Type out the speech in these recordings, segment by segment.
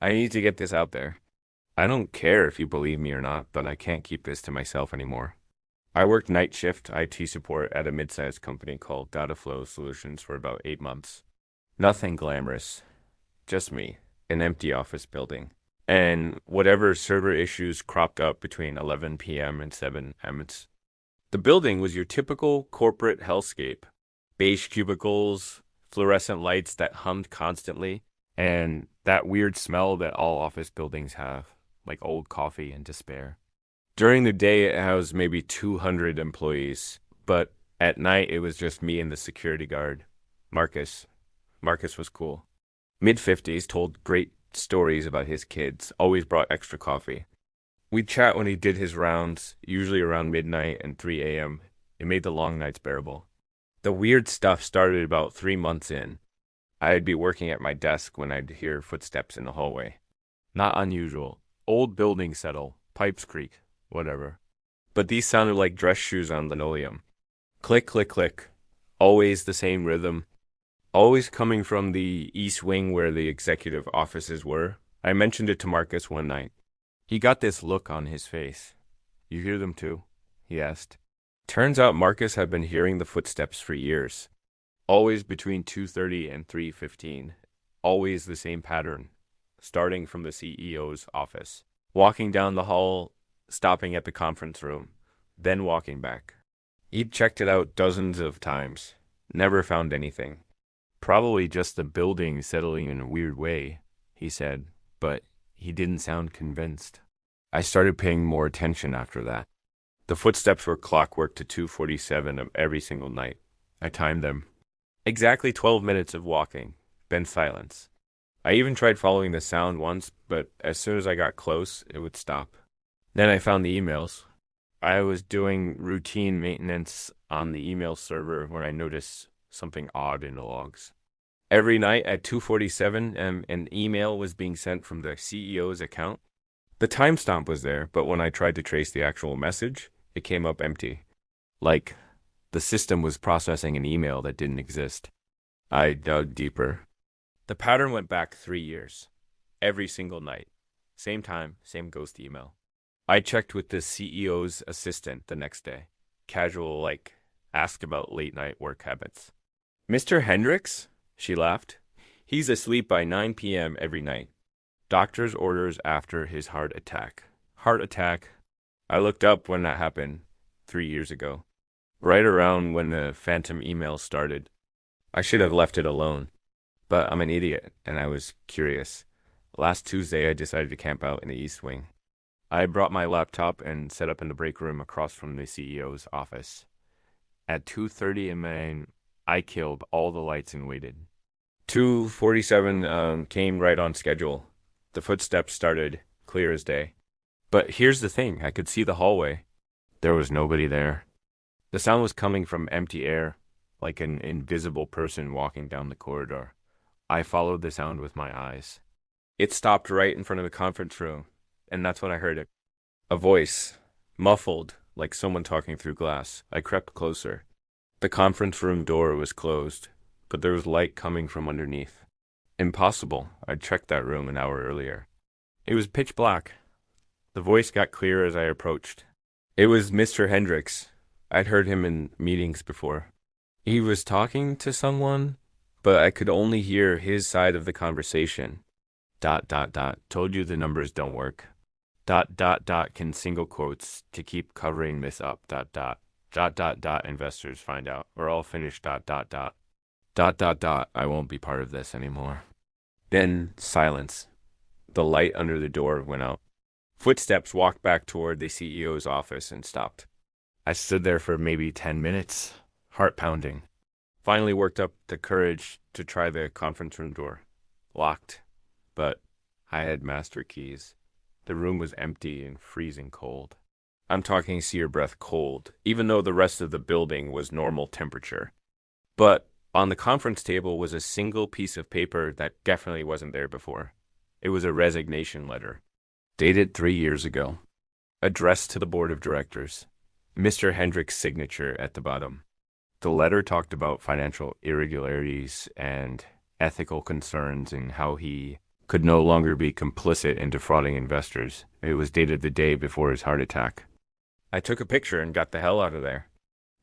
I need to get this out there. I don't care if you believe me or not, but I can't keep this to myself anymore. I worked night shift IT support at a mid-sized company called Dataflow Solutions for about 8 months. Nothing glamorous, just me, an empty office building, and whatever server issues cropped up between 11 p.m. and 7 a.m. The building was your typical corporate hellscape. Beige cubicles, fluorescent lights that hummed constantly, and that weird smell that all office buildings have, like old coffee and despair. During the day, it housed maybe 200 employees, but at night, it was just me and the security guard, Marcus. Marcus was cool. Mid 50s, told great stories about his kids, always brought extra coffee. We'd chat when he did his rounds, usually around midnight and 3 a.m. It made the long nights bearable. The weird stuff started about 3 months in. I'd be working at my desk when I'd hear footsteps in the hallway. Not unusual. Old building settle, pipes creak, whatever. But these sounded like dress shoes on linoleum. Click, click, click. Always the same rhythm. Always coming from the east wing where the executive offices were. I mentioned it to Marcus one night. He got this look on his face. You hear them too? He asked. Turns out Marcus had been hearing the footsteps for years. Always between 2:30 and 3:15. Always the same pattern, starting from the CEO's office. Walking down the hall, stopping at the conference room, then walking back. He'd checked it out dozens of times. Never found anything. Probably just the building settling in a weird way, he said, but he didn't sound convinced. I started paying more attention after that. The footsteps were clockwork to 2:47 of every single night. I timed them. Exactly 12 minutes of walking, then silence. I even tried following the sound once, but as soon as I got close, it would stop. Then I found the emails. I was doing routine maintenance on the email server when I noticed something odd in the logs. Every night at 2:47, an email was being sent from the CEO's account. The timestamp was there, but when I tried to trace the actual message, it came up empty. Like the system was processing an email that didn't exist. I dug deeper. The pattern went back 3 years. Every single night. Same time, same ghost email. I checked with the CEO's assistant the next day. Casual, like, asked about late night work habits. Mr. Hendricks? She laughed. He's asleep by 9 p.m. every night. Doctor's orders after his heart attack. Heart attack. I looked up when that happened 3 years ago. Right around when the phantom email started. I should have left it alone. But I'm an idiot, and I was curious. Last Tuesday, I decided to camp out in the East Wing. I brought my laptop and set up in the break room across from the CEO's office. At 2:30 a.m., I killed all the lights and waited. 2:47 came right on schedule. The footsteps started, clear as day. But here's the thing, I could see the hallway. There was nobody there. The sound was coming from empty air, like an invisible person walking down the corridor. I followed the sound with my eyes. It stopped right in front of the conference room, and that's when I heard it. A voice, muffled, like someone talking through glass. I crept closer. The conference room door was closed, but there was light coming from underneath. Impossible. I'd checked that room an hour earlier. It was pitch black. The voice got clearer as I approached. It was Mr. Hendricks. I'd heard him in meetings before. He was talking to someone, but I could only hear his side of the conversation. ... Told you the numbers don't work. ... Can single quotes to keep covering this up. ... Investors find out. We're all finished. ... I won't be part of this anymore. Then silence. The light under the door went out. Footsteps walked back toward the CEO's office and stopped. I stood there for maybe 10 minutes, heart pounding. Finally worked up the courage to try the conference room door. Locked. But I had master keys. The room was empty and freezing cold. I'm talking seer breath cold, even though the rest of the building was normal temperature. But on the conference table was a single piece of paper that definitely wasn't there before. It was a resignation letter, dated 3 years ago, addressed to the board of directors. Mr. Hendricks' signature at the bottom. The letter talked about financial irregularities and ethical concerns and how he could no longer be complicit in defrauding investors. It was dated the day before his heart attack. I took a picture and got the hell out of there.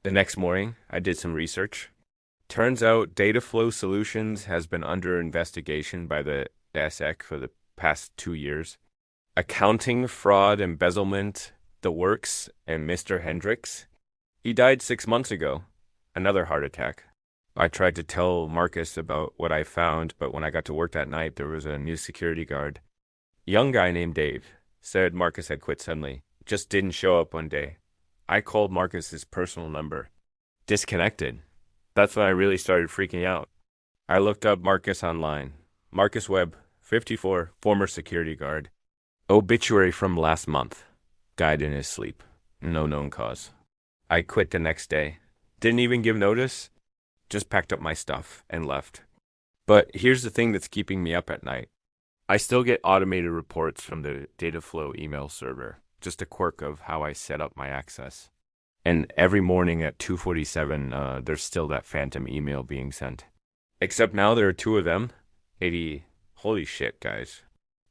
The next morning, I did some research. Turns out Dataflow Solutions has been under investigation by the SEC for the past 2 years. Accounting, fraud, embezzlement, the works, and Mr. Hendricks. He died 6 months ago. Another heart attack. I tried to tell Marcus about what I found, but when I got to work that night, there was a new security guard. Young guy named Dave. Said Marcus had quit suddenly. Just didn't show up one day. I called Marcus's personal number. Disconnected. That's when I really started freaking out. I looked up Marcus online. Marcus Webb, 54, former security guard. Obituary from last month. Died in his sleep. No known cause. I quit the next day. Didn't even give notice. Just packed up my stuff and left. But here's the thing that's keeping me up at night. I still get automated reports from the Dataflow email server. Just a quirk of how I set up my access. And every morning at 2:47, there's still that phantom email being sent. Except now there are 2 of them. Holy shit, guys.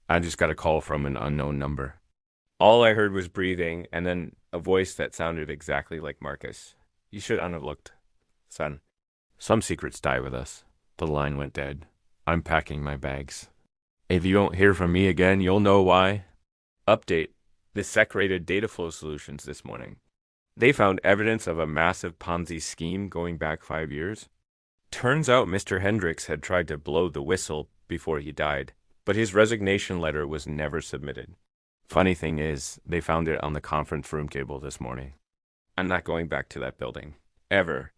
I just got a call from an unknown number. All I heard was breathing and then a voice that sounded exactly like Marcus. You should have looked, son. Some secrets die with us. The line went dead. I'm packing my bags. If you don't hear from me again, you'll know why. Update. The SEC raided Dataflow Solutions this morning. They found evidence of a massive Ponzi scheme going back 5 years. Turns out Mr. Hendricks had tried to blow the whistle before he died, but his resignation letter was never submitted. Funny thing is, they found it on the conference room table this morning. I'm not going back to that building. Ever.